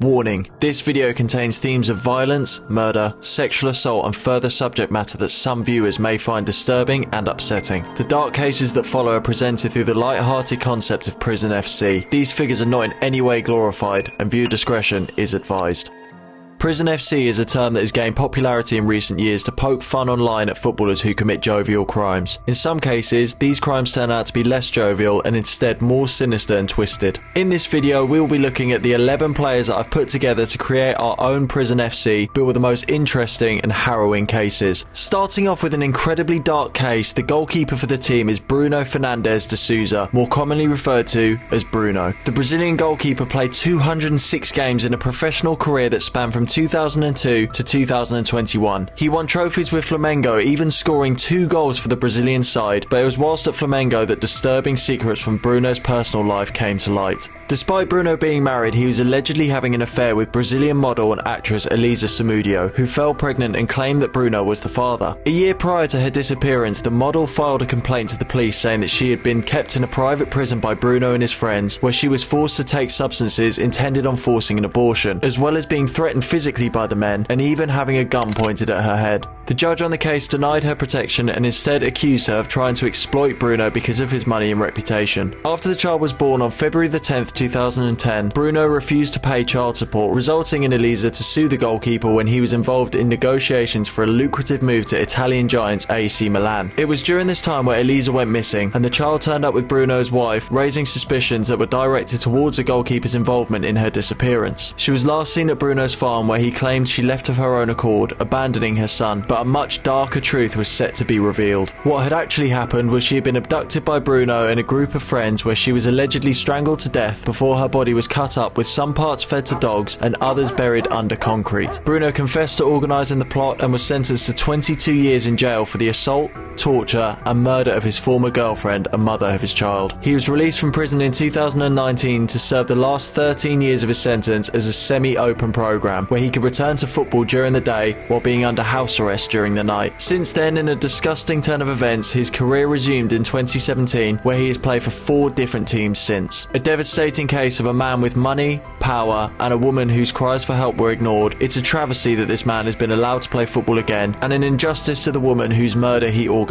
Warning, this video contains themes of violence, murder, sexual assault and further subject matter that some viewers may find disturbing and upsetting. The dark cases that follow are presented through the light-hearted concept of Prison FC. These figures are not in any way glorified and viewer discretion is advised. Prison FC is a term that has gained popularity in recent years to poke fun online at footballers who commit jovial crimes. In some cases, these crimes turn out to be less jovial and instead more sinister and twisted. In this video, we will be looking at the 11 players that I've put together to create our own Prison FC, but with the most interesting and harrowing cases. Starting off with an incredibly dark case, the goalkeeper for the team is Bruno Fernandes de Souza, more commonly referred to as Bruno. The Brazilian goalkeeper played 206 games in a professional career that spanned from 2002 to 2021. He won trophies with Flamengo, even scoring 2 goals for the Brazilian side, but it was whilst at Flamengo that disturbing secrets from Bruno's personal life came to light. Despite Bruno being married, he was allegedly having an affair with Brazilian model and actress Elisa Samudio, who fell pregnant and claimed that Bruno was the father. A year prior to her disappearance, the model filed a complaint to the police saying that she had been kept in a private prison by Bruno and his friends, where she was forced to take substances intended on forcing an abortion, as well as being threatened physically by the men and even having a gun pointed at her head. The judge on the case denied her protection and instead accused her of trying to exploit Bruno because of his money and reputation. After the child was born on February the 10th, 2010, Bruno refused to pay child support, resulting in Elisa to sue the goalkeeper when he was involved in negotiations for a lucrative move to Italian giants AC Milan. It was during this time where Elisa went missing and the child turned up with Bruno's wife, raising suspicions that were directed towards the goalkeeper's involvement in her disappearance. She was last seen at Bruno's farm, where he claimed she left of her own accord, abandoning her son, but a much darker truth was set to be revealed. What had actually happened was she had been abducted by Bruno and a group of friends, where she was allegedly strangled to death before her body was cut up, with some parts fed to dogs and others buried under concrete. Bruno confessed to organising the plot and was sentenced to 22 years in jail for the assault, torture and murder of his former girlfriend and mother of his child. He was released from prison in 2019 to serve the last 13 years of his sentence as a semi-open programme, where he could return to football during the day while being under house arrest during the night. Since then, in a disgusting turn of events, his career resumed in 2017, where he has played for 4 different teams since. A devastating case of a man with money, power and a woman whose cries for help were ignored. It's a travesty that this man has been allowed to play football again, and an injustice to the woman whose murder he organised.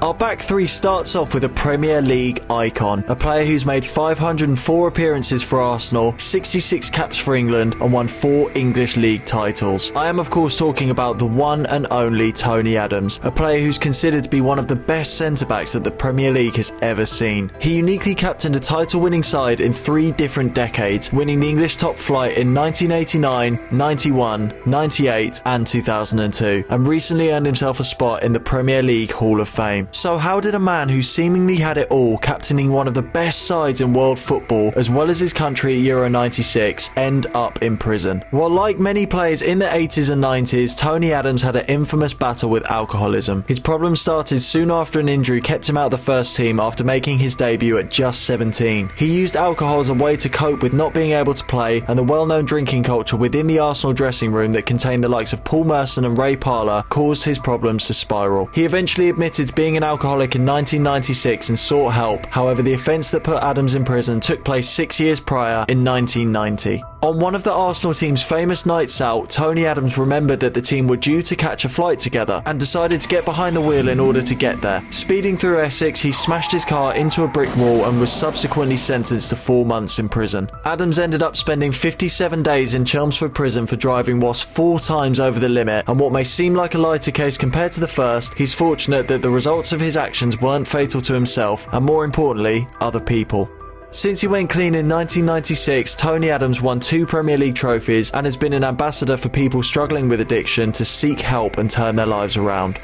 Our back 3 starts off with a Premier League icon, a player who's made 504 appearances for Arsenal, 66 caps for England and won 4 English League titles. I am of course talking about the one and only Tony Adams, a player who's considered to be one of the best centre-backs that the Premier League has ever seen. He uniquely captained a title-winning side in 3 different decades, winning the English top flight in 1989, 91, 98 and 2002, and recently earned himself a spot in the Premier League Hall of Fame. So how did a man who seemingly had it all, captaining one of the best sides in world football as well as his country at Euro 96, end up in prison? Well, like many players in the 80s and 90s, Tony Adams had an infamous battle with alcoholism. His problem started soon after an injury kept him out of the first team after making his debut at just 17. He used alcohol as a way to cope with not being able to play, and the well-known drinking culture within the Arsenal dressing room that contained the likes of Paul Merson and Ray Parlour caused his problems to spiral. He eventually admitted to being an alcoholic in 1996 and sought help. However, the offence that put Adams in prison took place 6 years prior in 1990. On one of the Arsenal team's famous nights out, Tony Adams remembered that the team were due to catch a flight together and decided to get behind the wheel in order to get there. Speeding through Essex, he smashed his car into a brick wall and was subsequently sentenced to 4 months in prison. Adams ended up spending 57 days in Chelmsford prison for driving whilst 4 times over the limit, and what may seem like a lighter case compared to the first, he's fortunate that the results of his actions weren't fatal to himself and, more importantly, other people. Since he went clean in 1996, Tony Adams won 2 Premier League trophies and has been an ambassador for people struggling with addiction to seek help and turn their lives around.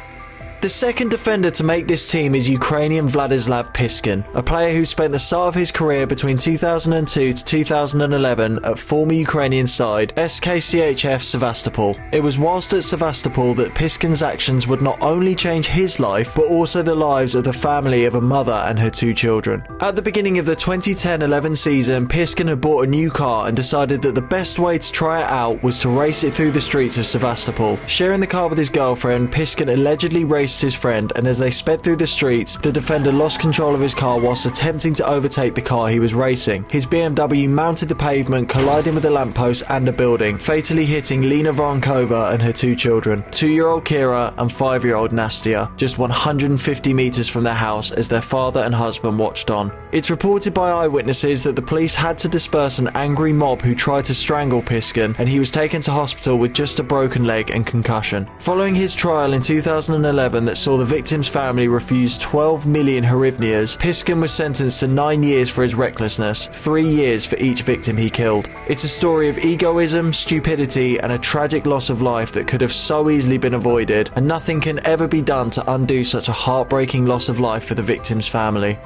The second defender to make this team is Ukrainian Vladislav Piskin, a player who spent the start of his career between 2002 to 2011 at former Ukrainian side SKCHF Sevastopol. It was whilst at Sevastopol that Piskin's actions would not only change his life, but also the lives of the family of a mother and her 2 children. At the beginning of the 2010-11 season, Piskin had bought a new car and decided that the best way to try it out was to race it through the streets of Sevastopol. Sharing the car with his girlfriend, Piskin allegedly raced assists his friend, and as they sped through the streets, the defender lost control of his car whilst attempting to overtake the car he was racing. His BMW mounted the pavement, colliding with a lamppost and a building, fatally hitting Lena Vonkova and her 2 children, 2-year-old Kira and 5-year-old Nastia, just 150 metres from their house as their father and husband watched on. It's reported by eyewitnesses that the police had to disperse an angry mob who tried to strangle Piskin, and he was taken to hospital with just a broken leg and concussion. Following his trial in 2011 that saw the victim's family refuse 12 million hryvnias, Piskin was sentenced to 9 years for his recklessness, 3 years for each victim he killed. It's a story of egoism, stupidity, and a tragic loss of life that could have so easily been avoided, and nothing can ever be done to undo such a heartbreaking loss of life for the victim's family.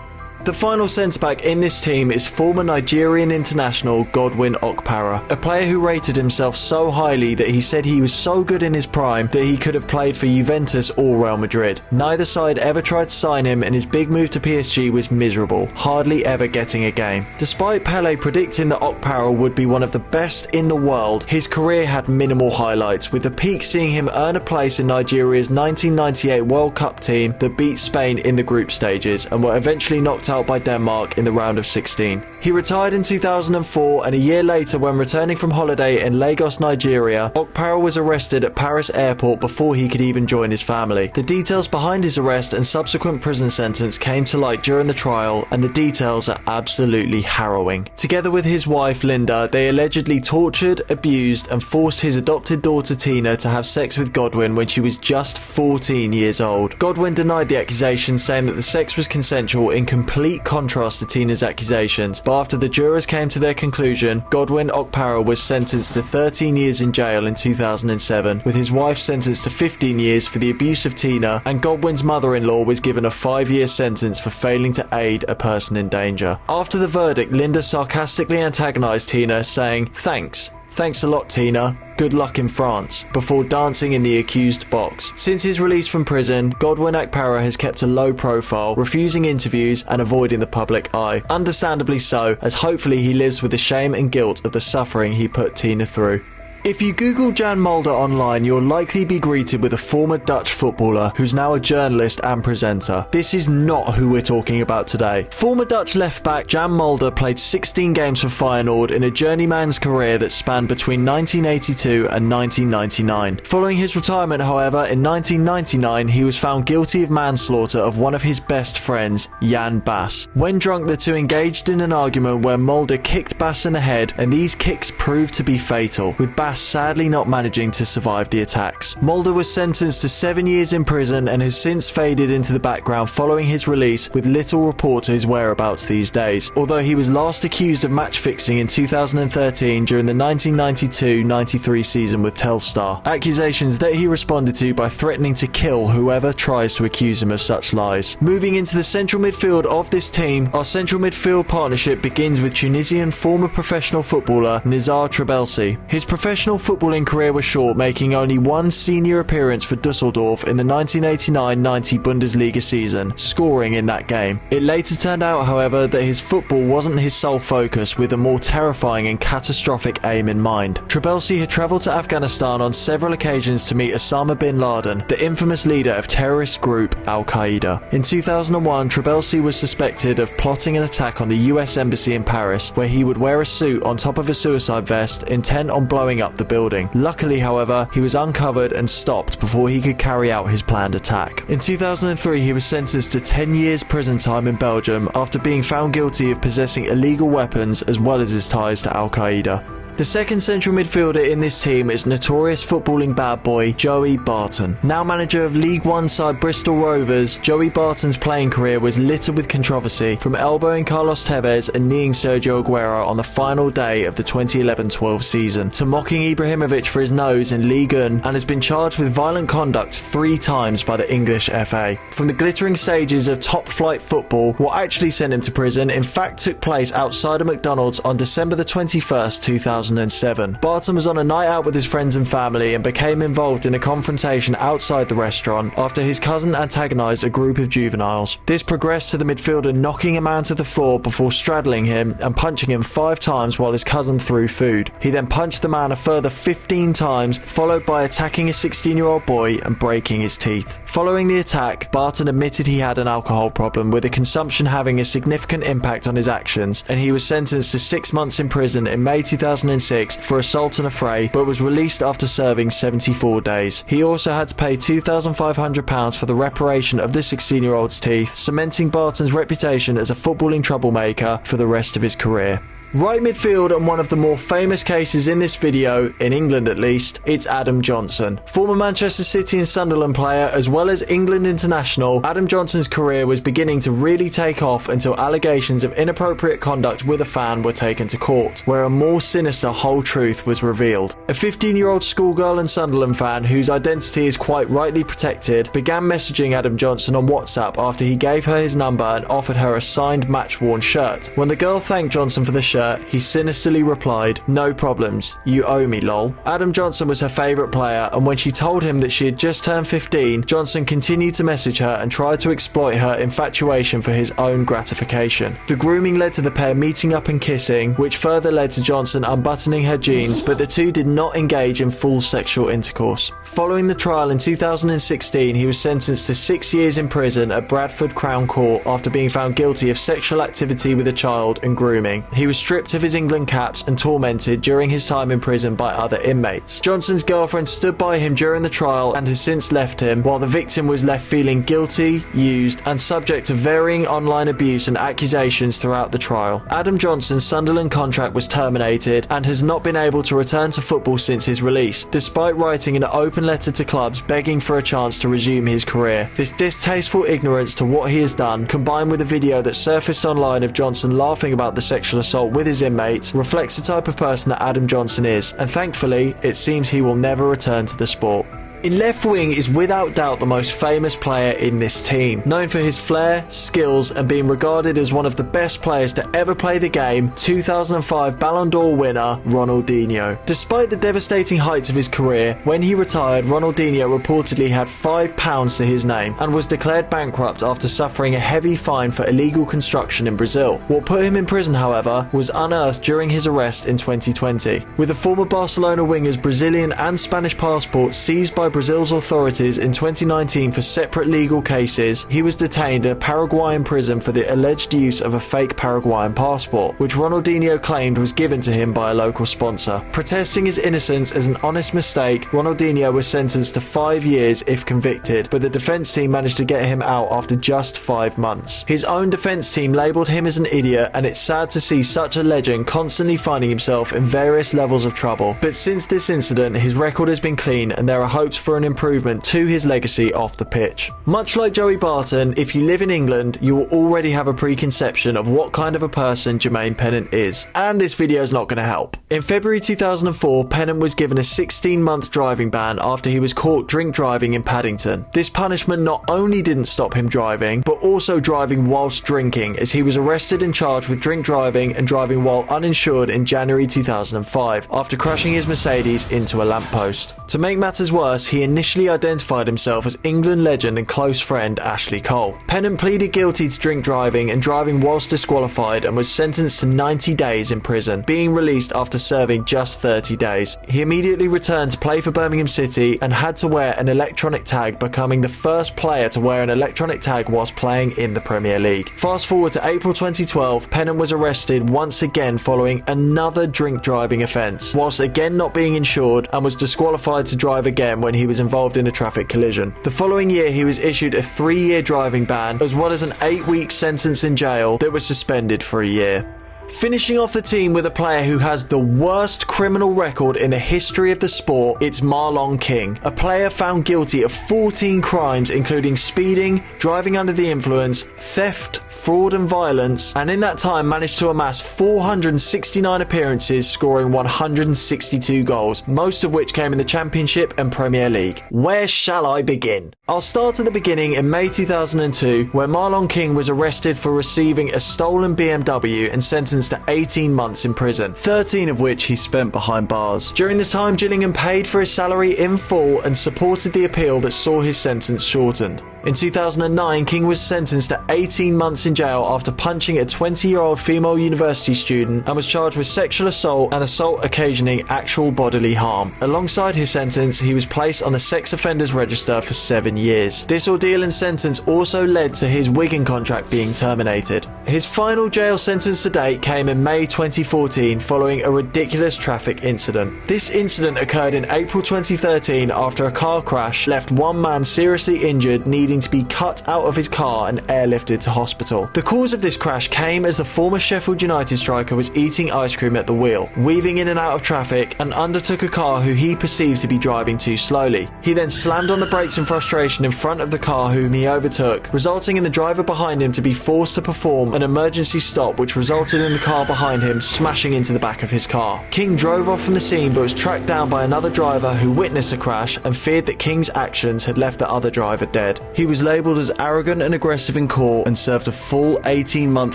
The final centre-back in this team is former Nigerian international Godwin Okaro, a player who rated himself so highly that he said he was so good in his prime that he could have played for Juventus or Real Madrid. Neither side ever tried to sign him, and his big move to PSG was miserable, hardly ever getting a game. Despite Pele predicting that Okaro would be one of the best in the world, his career had minimal highlights, with the peak seeing him earn a place in Nigeria's 1998 World Cup team that beat Spain in the group stages and were eventually knocked out by Denmark in the round of 16. He retired in 2004, and a year later, when returning from holiday in Lagos, Nigeria, Okaro was arrested at Paris airport before he could even join his family. The details behind his arrest and subsequent prison sentence came to light during the trial, and the details are absolutely harrowing. Together with his wife Linda, they allegedly tortured, abused, and forced his adopted daughter Tina to have sex with Godwin when she was just 14 years old. Godwin denied the accusation, saying that the sex was consensual, in complete contrast to Tina's accusations, but after the jurors came to their conclusion, Godwin Okaro was sentenced to 13 years in jail in 2007, with his wife sentenced to 15 years for the abuse of Tina, and Godwin's mother-in-law was given a 5-year sentence for failing to aid a person in danger. After the verdict, Linda sarcastically antagonized Tina, saying, Thanks a lot, Tina. Good luck in France," before dancing in the accused box. Since his release from prison, Godwin Okaro has kept a low profile, refusing interviews and avoiding the public eye. Understandably so, as hopefully he lives with the shame and guilt of the suffering he put Tina through. If you Google Jan Moulder online, you'll likely be greeted with a former Dutch footballer who's now a journalist and presenter. This is not who we're talking about today. Former Dutch left-back Jan Moulder played 16 games for Feyenoord in a journeyman's career that spanned between 1982 and 1999. Following his retirement, however, in 1999, he was found guilty of manslaughter of one of his best friends, Jan Bass. When drunk, the two engaged in an argument where Moulder kicked Bass in the head, and these kicks proved to be fatal, with Bass sadly not managing to survive the attacks. Moulder was sentenced to 7 years in prison and has since faded into the background following his release, with little report to his whereabouts these days, although he was last accused of match fixing in 2013 during the 1992-93 season with Telstar, accusations that he responded to by threatening to kill whoever tries to accuse him of such lies. Moving into the central midfield of this team, our central midfield partnership begins with Tunisian former professional footballer Nizar Trabelsi. His professional footballing career was short, making only one senior appearance for Dusseldorf in the 1989-90 Bundesliga season, scoring in that game. It later turned out, however, that his football wasn't his sole focus, with a more terrifying and catastrophic aim in mind. Trabelsi had travelled to Afghanistan on several occasions to meet Osama bin Laden, the infamous leader of terrorist group Al-Qaeda. In 2001, Trabelsi was suspected of plotting an attack on the US Embassy in Paris, where he would wear a suit on top of a suicide vest, intent on blowing up the building. Luckily, however, he was uncovered and stopped before he could carry out his planned attack. In 2003, he was sentenced to 10 years prison time in Belgium after being found guilty of possessing illegal weapons as well as his ties to Al-Qaeda. The second central midfielder in this team is notorious footballing bad boy Joey Barton. Now manager of League One side Bristol Rovers, Joey Barton's playing career was littered with controversy, from elbowing Carlos Tevez and kneeing Sergio Aguero on the final day of the 2011-12 season, to mocking Ibrahimovic for his nose in Ligue 1, and has been charged with violent conduct 3 times by the English FA. From the glittering stages of top-flight football, what actually sent him to prison in fact took place outside of McDonald's on December the 21st, 2000. 2007. Barton was on a night out with his friends and family and became involved in a confrontation outside the restaurant after his cousin antagonised a group of juveniles. This progressed to the midfielder knocking a man to the floor before straddling him and punching him 5 times while his cousin threw food. He then punched the man a further 15 times, followed by attacking a 16-year-old boy and breaking his teeth. Following the attack, Barton admitted he had an alcohol problem, with the consumption having a significant impact on his actions, and he was sentenced to 6 months in prison in May 2006 for assault and affray, but was released after serving 74 days. He also had to pay £2,500 for the reparation of the 16-year-old's teeth, cementing Barton's reputation as a footballing troublemaker for the rest of his career. Right midfield, and one of the more famous cases in this video, in England at least, it's Adam Johnson. Former Manchester City and Sunderland player as well as England international, Adam Johnson's career was beginning to really take off until allegations of inappropriate conduct with a fan were taken to court, where a more sinister whole truth was revealed. A 15-year-old schoolgirl and Sunderland fan, whose identity is quite rightly protected, began messaging Adam Johnson on WhatsApp after he gave her his number and offered her a signed match-worn shirt. When the girl thanked Johnson for the shirt, he sinisterly replied, "No problems, you owe me lol." Adam Johnson was her favourite player, and when she told him that she had just turned 15, Johnson continued to message her and tried to exploit her infatuation for his own gratification. The grooming led to the pair meeting up and kissing, which further led to Johnson unbuttoning her jeans, but the two did not engage in full sexual intercourse. Following the trial in 2016, he was sentenced to 6 years in prison at Bradford Crown Court after being found guilty of sexual activity with a child and grooming. He was stripped of his England caps and tormented during his time in prison by other inmates. Johnson's girlfriend stood by him during the trial and has since left him, while the victim was left feeling guilty, used, and subject to varying online abuse and accusations throughout the trial. Adam Johnson's Sunderland contract was terminated and has not been able to return to football since his release, despite writing an open letter to clubs begging for a chance to resume his career. This distasteful ignorance to what he has done, combined with a video that surfaced online of Johnson laughing about the sexual assault with his inmates, reflects the type of person that Adam Johnson is, and thankfully it seems he will never return to the sport. In left wing is without doubt the most famous player in this team, known for his flair, skills, and being regarded as one of the best players to ever play the game, 2005 Ballon d'Or winner Ronaldinho. Despite the devastating heights of his career, when he retired, Ronaldinho reportedly had £5 to his name and was declared bankrupt after suffering a heavy fine for illegal construction in Brazil. What put him in prison, however, was unearthed during his arrest in 2020. With the former Barcelona winger's Brazilian and Spanish passports seized by Brazil's authorities in 2019 for separate legal cases, he was detained in a Paraguayan prison for the alleged use of a fake Paraguayan passport, which Ronaldinho claimed was given to him by a local sponsor. Protesting his innocence as an honest mistake, Ronaldinho was sentenced to 5 years if convicted, but the defence team managed to get him out after just 5 months. His own defence team labelled him as an idiot, and it's sad to see such a legend constantly finding himself in various levels of trouble. But since this incident, his record has been clean, and there are hopes for an improvement to his legacy off the pitch. Much like Joey Barton, if you live in England, you will already have a preconception of what kind of a person Jermaine Pennant is, and this video is not going to help. In February 2004, Pennant was given a 16-month driving ban after he was caught drink driving in Paddington. This punishment not only didn't stop him driving, but also driving whilst drinking, as he was arrested and charged with drink driving and driving while uninsured in January 2005 after crashing his Mercedes into a lamppost. To make matters worse, he initially identified himself as England legend and close friend Ashley Cole. Pennant pleaded guilty to drink driving and driving whilst disqualified and was sentenced to 90 days in prison, being released after serving just 30 days. He immediately returned to play for Birmingham City and had to wear an electronic tag, becoming the first player to wear an electronic tag whilst playing in the Premier League. Fast forward to April 2012, Pennant was arrested once again following another drink driving offence, whilst again not being insured, and was disqualified to drive again when he was involved in a traffic collision. The following year, he was issued a 3-year driving ban, as well as an 8-week sentence in jail that was suspended for a year. Finishing off the team with a player who has the worst criminal record in the history of the sport, it's Marlon King, a player found guilty of 14 crimes including speeding, driving under the influence, theft, fraud and violence, and in that time managed to amass 469 appearances, scoring 162 goals, most of which came in the Championship and Premier League. Where shall I begin? I'll start at the beginning in May 2002, where Marlon King was arrested for receiving a stolen BMW and sentenced to 18 months in prison, 13 of which he spent behind bars. During this time, Gillingham paid for his salary in full and supported the appeal that saw his sentence shortened. In 2009, King was sentenced to 18 months in jail after punching a 20-year-old female university student and was charged with sexual assault and assault occasioning actual bodily harm. Alongside his sentence, he was placed on the sex offenders register for 7 years. This ordeal and sentence also led to his Wigan contract being terminated. His final jail sentence to date came in May 2014 following a ridiculous traffic incident. This incident occurred in April 2013 after a car crash left one man seriously injured, needing to be cut out of his car and airlifted to hospital. The cause of this crash came as the former Sheffield United striker was eating ice cream at the wheel, weaving in and out of traffic, and undertook a car who he perceived to be driving too slowly. He then slammed on the brakes in frustration in front of the car whom he overtook, resulting in the driver behind him to be forced to perform an emergency stop, which resulted in the car behind him smashing into the back of his car. King drove off from the scene but was tracked down by another driver who witnessed the crash and feared that King's actions had left the other driver dead. He was labelled as arrogant and aggressive in court and served a full 18-month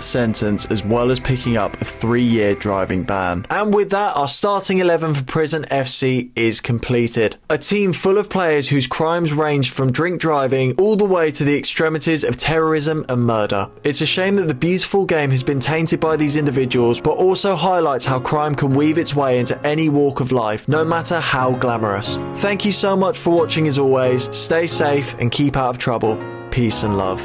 sentence, as well as picking up a 3-year driving ban. And with that, our starting 11 for Prison FC is completed. A team full of players whose crimes ranged from drink driving all the way to the extremities of terrorism and murder. It's a shame that the beautiful game has been tainted by these individuals, but also highlights how crime can weave its way into any walk of life, no matter how glamorous. Thank you so much for watching as always. Stay safe and keep out of trouble. Peace and love.